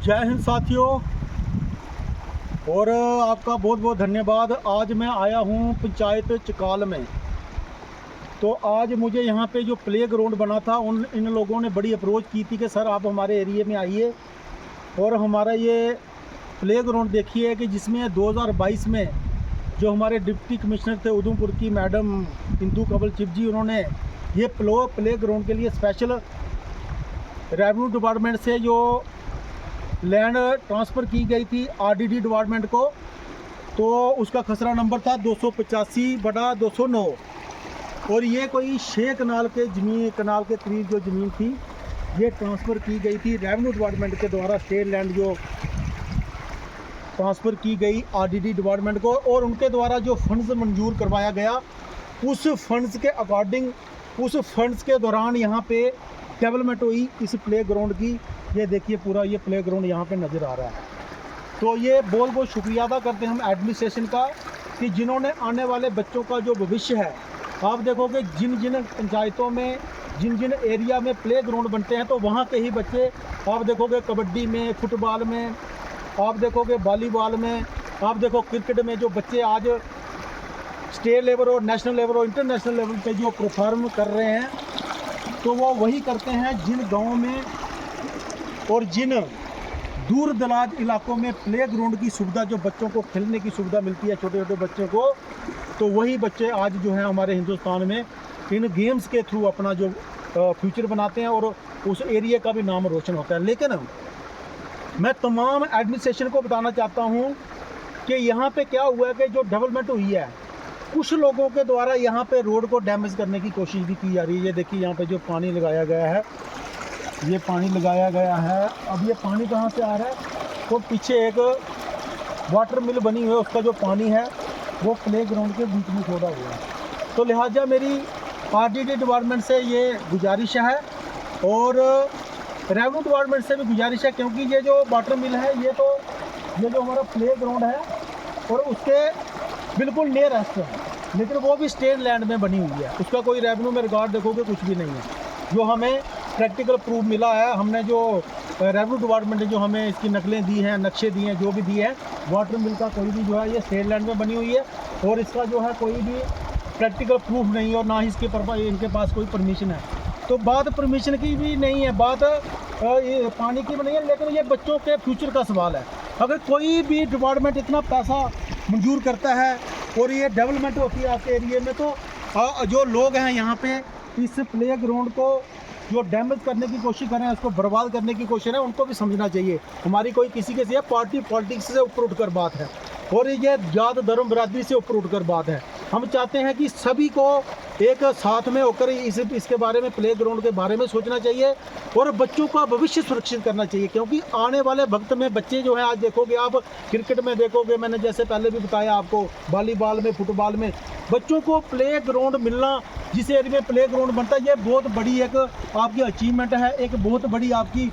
जय हिंद साथियों, और आपका बहुत बहुत धन्यवाद। आज मैं आया हूँ पंचायत चकाल में। तो आज मुझे यहाँ पे जो प्ले ग्राउंड बना था इन लोगों ने बड़ी अप्रोच की थी कि सर आप हमारे एरिए में आइए और हमारा ये प्ले ग्राउंड देखिए कि जिसमें 2022 में जो हमारे डिप्टी कमिश्नर थे उधमपुर की मैडम इंदू कंवल चिप जी, उन्होंने ये प्ले ग्राउंड के लिए स्पेशल रेवेन्यू डिपार्टमेंट से जो लैंड ट्रांसफ़र की गई थी आरडीडी डिपार्टमेंट को, तो उसका खसरा नंबर था 285/209 और ये कोई 6 कनाल के करीब जो ज़मीन थी ये ट्रांसफ़र की गई थी रेवेन्यू डिपार्टमेंट के द्वारा। स्टेट लैंड जो ट्रांसफ़र की गई आरडीडी डिपार्टमेंट को और उनके द्वारा जो फंड्स मंजूर करवाया गया, उस फंड्स के अकॉर्डिंग उस फंड्स के दौरान यहाँ पे डेवलपमेंट हुई इस प्ले ग्राउंड की। ये देखिए पूरा ये प्ले ग्राउंड यहाँ पे नज़र आ रहा है। तो ये बहुत शुक्रिया अदा करते हैं हम एडमिनिस्ट्रेशन का कि जिन्होंने आने वाले बच्चों का जो भविष्य है, आप देखोगे जिन जिन पंचायतों में जिन जिन एरिया में प्ले ग्राउंड बनते हैं तो वहाँ के ही बच्चे आप देखोगे कबड्डी में, फुटबॉल में, आप देखोगे वॉलीबॉल में, आप देखो क्रिकेट में जो बच्चे आज स्टेट लेवल और नेशनल लेवल और इंटरनेशनल लेवल पे जो परफॉर्म कर रहे हैं, तो वो वही करते हैं जिन गाँव में और जिन दूर दराज इलाकों में प्ले ग्राउंड की सुविधा, जो बच्चों को खेलने की सुविधा मिलती है छोटे छोटे बच्चों को, तो वही बच्चे आज जो है हमारे हिंदुस्तान में इन गेम्स के थ्रू अपना जो फ्यूचर बनाते हैं और उस एरिया का भी नाम रोशन होता है। लेकिन मैं तमाम एडमिनिस्ट्रेशन को बताना चाहता हूँ कि यहाँ पे क्या हुआ है कि जो डेवलपमेंट हुई है, कुछ लोगों के द्वारा यहाँ पे रोड को डैमेज करने की कोशिश भी की जा रही है। ये देखिए यहाँ पे जो पानी लगाया गया है, ये पानी लगाया गया है। अब ये पानी कहाँ से आ रहा है? तो पीछे एक वाटर मिल बनी हुई है, उसका जो पानी है वो प्ले ग्राउंड के बीच में छोड़ा हुआ है। तो लिहाजा मेरी आरडीडी डिपार्टमेंट से ये गुजारिश है और रेवेन्यू डिपार्टमेंट से भी गुजारिश है, क्योंकि ये जो वाटर मिल है ये जो हमारा प्ले ग्राउंड है और उसके बिल्कुल नियरेस्ट है, लेकिन वो भी स्टेट लैंड में बनी हुई है। उसका कोई रेवेन्यू में रिकॉर्ड देखोगे कुछ भी नहीं है। जो हमें प्रैक्टिकल प्रूफ मिला है, हमने जो रेवेन्यू डिपार्टमेंट ने जो हमें इसकी नकलें दी हैं, नक्शे दिए हैं, जो भी दिए हैं, वाटर मिल का कोई भी जो है ये स्टेट लैंड में बनी हुई है और इसका जो है कोई भी प्रैक्टिकल प्रूफ नहीं और ना ही इनके पास कोई परमिशन है। तो बात परमिशन की भी नहीं है, बात ये पानी की भी नहीं है, लेकिन ये बच्चों के फ्यूचर का सवाल है। अगर कोई भी डिपार्टमेंट इतना पैसा मंजूर करता है और ये डेवलपमेंट होती है आपके एरिए में, तो जो लोग हैं यहाँ पे इस प्ले ग्राउंड को जो डैमेज करने की कोशिश करें, उसको बर्बाद करने की कोशिश है, उनको भी समझना चाहिए। हमारी कोई किसी के से पार्टी पॉलिटिक्स से ऊपर उठकर बात है और ये जात धर्म बरादरी से ऊपर उठकर बात है। हम चाहते हैं कि सभी को एक साथ में होकर इसके बारे में, प्ले ग्राउंड के बारे में सोचना चाहिए और बच्चों का भविष्य सुरक्षित करना चाहिए, क्योंकि आने वाले वक्त में बच्चे जो हैं, आज देखोगे आप क्रिकेट में देखोगे, मैंने जैसे पहले भी बताया आपको, वॉलीबॉल में, फुटबॉल में बच्चों को प्ले ग्राउंड मिलना, जिस एरिया में प्ले ग्राउंड बनता है, ये बहुत बड़ी एक आपकी अचीवमेंट है, एक बहुत बड़ी आपकी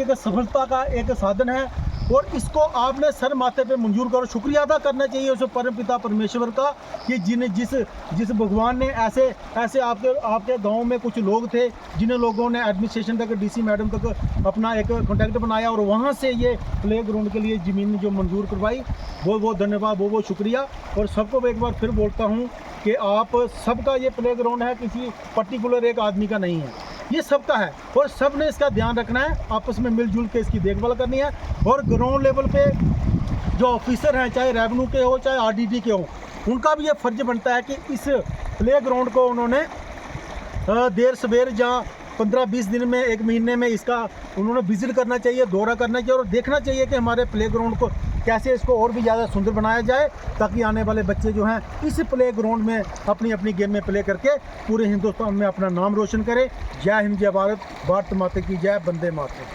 एक सफलता का एक साधन है और इसको आपने सर माथे पे मंजूर करो। शुक्रिया अदा करना चाहिए उस परम पिता परमेश्वर का कि जिस भगवान ने ऐसे आपके गांव में कुछ लोग थे जिन लोगों ने एडमिनिस्ट्रेशन तक, डीसी मैडम तक अपना एक कॉन्टैक्ट बनाया और वहां से ये प्ले ग्राउंड के लिए ज़मीन जो मंजूर करवाई। बहुत बहुत धन्यवाद, बहुत बहुत शुक्रिया। और सबको एक बार फिर बोलता हूँ कि आप सबका ये प्ले ग्राउंड है, किसी पर्टिकुलर एक आदमी का नहीं है, ये सबका है और सब ने इसका ध्यान रखना है, आपस में मिलजुल के इसकी देखभाल करनी है। और ग्राउंड लेवल पे जो ऑफिसर हैं, चाहे रेवेन्यू के हो चाहे आरडीडी के हो, उनका भी ये फर्ज बनता है कि इस प्ले ग्राउंड को उन्होंने देर सवेर जहाँ 15-20 दिन में, 1 महीने में इसका उन्होंने विजिट करना चाहिए, दौरा करना चाहिए और देखना चाहिए कि हमारे प्ले ग्राउंड को कैसे इसको और भी ज़्यादा सुंदर बनाया जाए, ताकि आने वाले बच्चे जो हैं इस प्ले ग्राउंड में अपनी अपनी गेम में प्ले करके पूरे हिंदुस्तान में अपना नाम रोशन करें। जय हिंद, जय भारत, भारत माता की जय, वंदे मातरम।